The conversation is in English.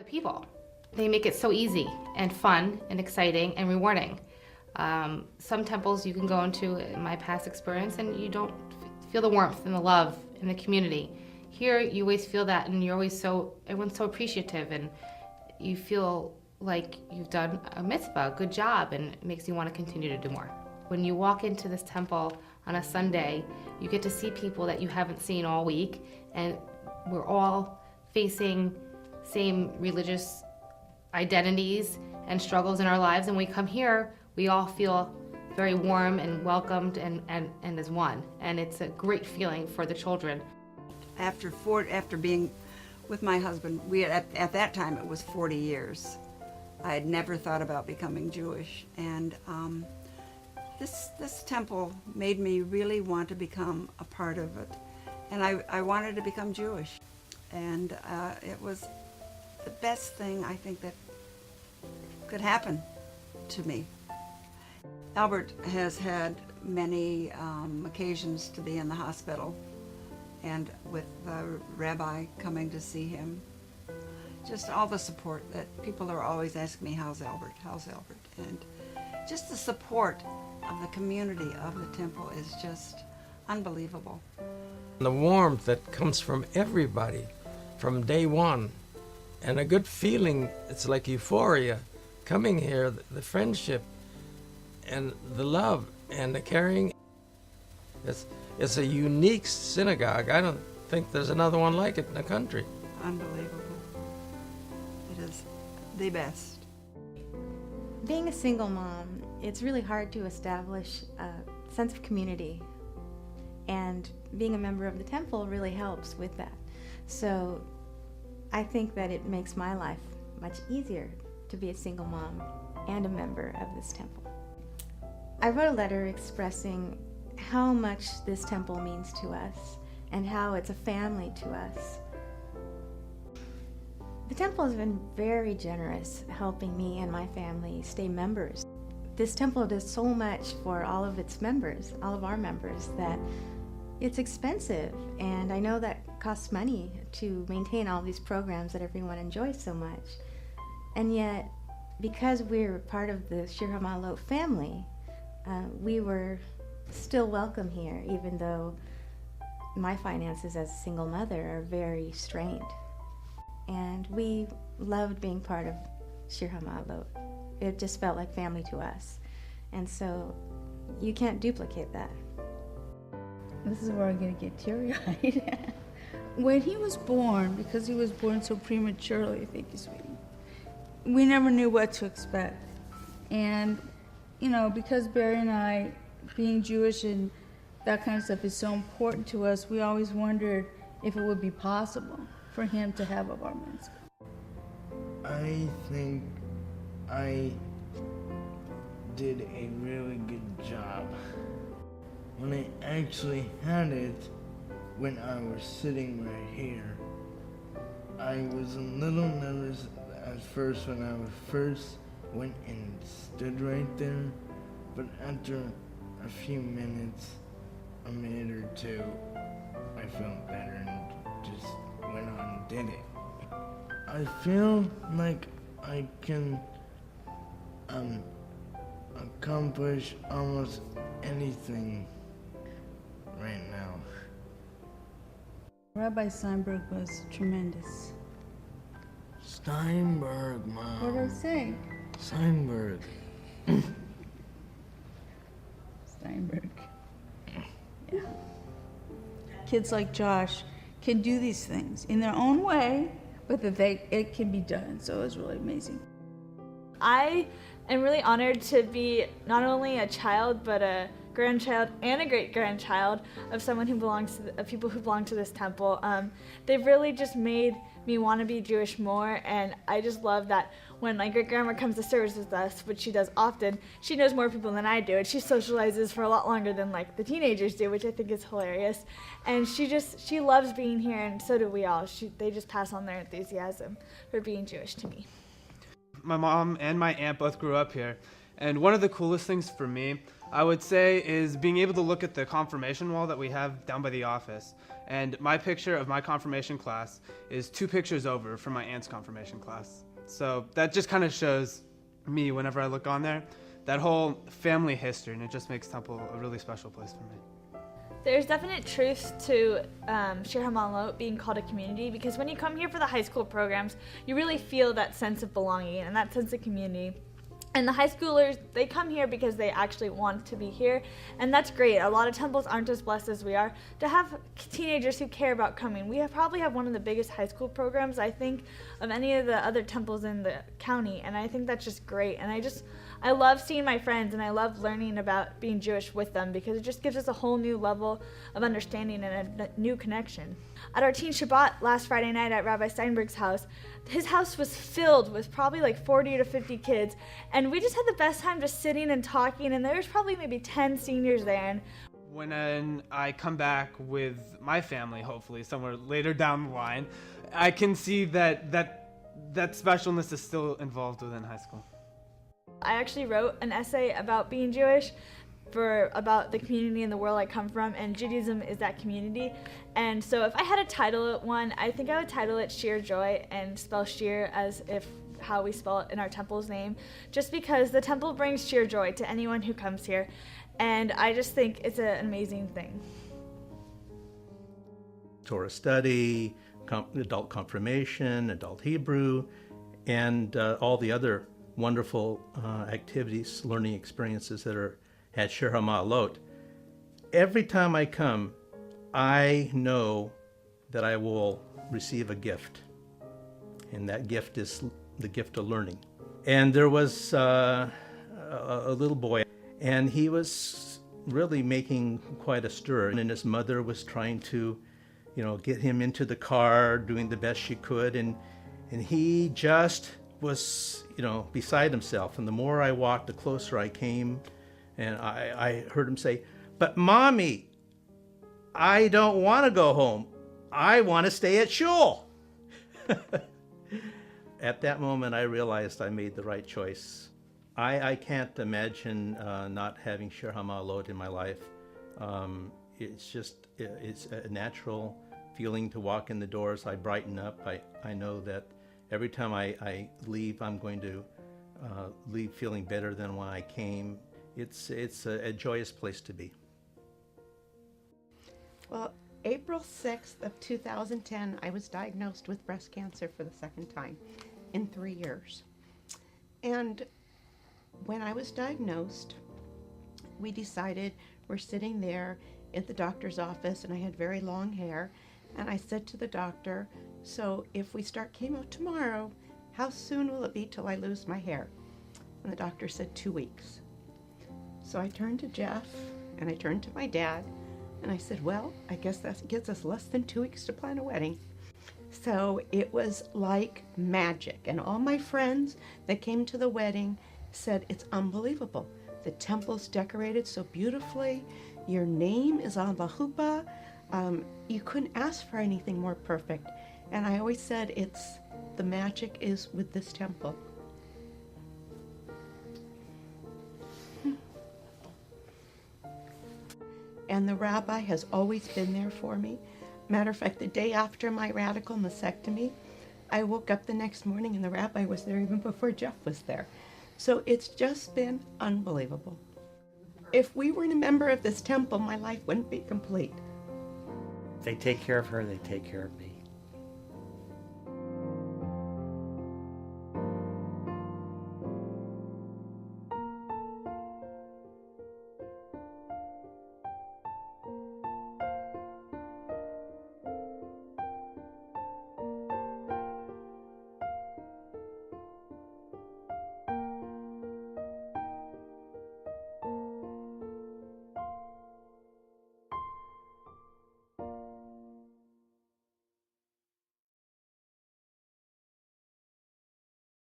people. They make it so easy and fun and exciting and rewarding. Some temples you can go into, in my past experience, and you don't feel the warmth and the love in the community. Here, you always feel that, and everyone's so appreciative, and you feel like you've done a mitzvah, a good job, and it makes you want to continue to do more. When you walk into this temple on a Sunday, you get to see people that you haven't seen all week, and we're all facing same religious identities and struggles in our lives, and when we come here, we all feel very warm and welcomed and as one, and it's a great feeling for the children. After being with my husband, at that time it was 40 years. I had never thought about becoming Jewish, and this temple made me really want to become a part of it, and I wanted to become Jewish, and it was the best thing I think that could happen to me. Albert has had many occasions to be in the hospital, and with the rabbi coming to see him, just all the support that people are always asking me, how's Albert, and just the support of the community of the temple is just unbelievable. The warmth that comes from everybody from day one, and a good feeling, it's like euphoria coming here, the friendship and the love and the caring. It's a unique synagogue. I don't think there's another one like it in the country. Unbelievable. It is the best. Being a single mom, it's really hard to establish a sense of community, and being a member of the temple really helps with that. So I think that it makes my life much easier to be a single mom and a member of this temple. I wrote a letter expressing how much this temple means to us and how it's a family to us. The temple has been very generous helping me and my family stay members. This temple does so much for all of its members, all of our members, that it's expensive, and I know that costs money to maintain all these programs that everyone enjoys so much. And yet, because we're part of the Shir Ha-Ma'alot family, we were still welcome here, even though my finances as a single mother are very strained. And we loved being part of Shir Ha-Ma'alot. It just felt like family to us. And so you can't duplicate that. This is where I'm going to get teary-eyed. When he was born, because he was born so prematurely, thank you, sweetie, we never knew what to expect. And, you know, because Barry and I, being Jewish and that kind of stuff is so important to us, we always wondered if it would be possible for him to have a bar mitzvah. I think I did a really good job. When I actually had it, when I was sitting right here, I was a little nervous at first when I first went and stood right there, but after a few minutes, a minute or two, I felt better and just went on and did it. I feel like I can accomplish almost anything right now. Rabbi Steinberg was tremendous. Steinberg, Mom. What did I say? Steinberg. Steinberg. Yeah. Kids like Josh can do these things in their own way, but that it can be done. So it was really amazing. I am really honored to be not only a child, but a grandchild and a great-grandchild of someone who belongs to people who belong to this temple. They've really just made me want to be Jewish more, and I just love that when my great-grandma comes to service with us, which she does often, she knows more people than I do, and she socializes for a lot longer than like the teenagers do, which I think is hilarious. And she loves being here, and so do we all. They just pass on their enthusiasm for being Jewish to me. My mom and my aunt both grew up here, and one of the coolest things for me I would say is being able to look at the confirmation wall that we have down by the office. And my picture of my confirmation class is 2 pictures over from my aunt's confirmation class. So that just kind of shows me, whenever I look on there, that whole family history, and it just makes Temple a really special place for me. There's definite truth to Shir Ha-Ma'alot being called a community, because when you come here for the high school programs, you really feel that sense of belonging and that sense of community. And the high schoolers, they come here because they actually want to be here, and that's great. A lot of temples aren't as blessed as we are to have teenagers who care about coming. We probably have one of the biggest high school programs, I think, of any of the other temples in the county, and I think that's just great. And I love seeing my friends, and I love learning about being Jewish with them, because it just gives us a whole new level of understanding and a new connection. At our teen Shabbat last Friday night at Rabbi Steinberg's house, his house was filled with probably like 40 to 50 kids, and we just had the best time just sitting and talking, and there was probably maybe 10 seniors there. And when I come back with my family, hopefully somewhere later down the line, I can see that specialness is still involved within high school. I actually wrote an essay about being Jewish, about the community and the world I come from, and Judaism is that community. And so if I had to title it one, I think I would title it Sheer Joy, and spell Sheer as if how we spell it in our temple's name, just because the temple brings sheer joy to anyone who comes here, and I just think it's an amazing thing. Torah study, adult confirmation, adult Hebrew, and all the other wonderful activities, learning experiences that are at Shir Ha-Ma'alot. Every time I come, I know that I will receive a gift, and that gift is the gift of learning. And there was a little boy, and he was really making quite a stir, and his mother was trying to, get him into the car, doing the best she could, and he just was, beside himself. And the more I walked, the closer I came, and I heard him say, "But Mommy, I don't want to go home. I want to stay at shul." At that moment, I realized I made the right choice. I can't imagine not having Shir Ha-Ma'alot in my life. It's a natural feeling to walk in the doors. I brighten up. I know that every time I leave, I'm going to leave feeling better than when I came. It's a joyous place to be. Well, April 6th of 2010, I was diagnosed with breast cancer for the second time in 3 years. And when I was diagnosed, we decided, we're sitting there at the doctor's office, and I had very long hair, and I said to the doctor, "So if we start chemo tomorrow, how soon will it be till I lose my hair?" And the doctor said 2 weeks. So I turned to Jeff, and I turned to my dad, and I said, "Well, I guess that gives us less than 2 weeks to plan a wedding." So it was like magic, and all my friends that came to the wedding said, "It's unbelievable. The temple's decorated so beautifully. Your name is on the chuppah. You couldn't ask for anything more perfect." And I always said, the magic is with this temple. And the rabbi has always been there for me. Matter of fact, the day after my radical mastectomy, I woke up the next morning and the rabbi was there even before Jeff was there. So it's just been unbelievable. If we weren't a member of this temple, my life wouldn't be complete. They take care of her, they take care of me.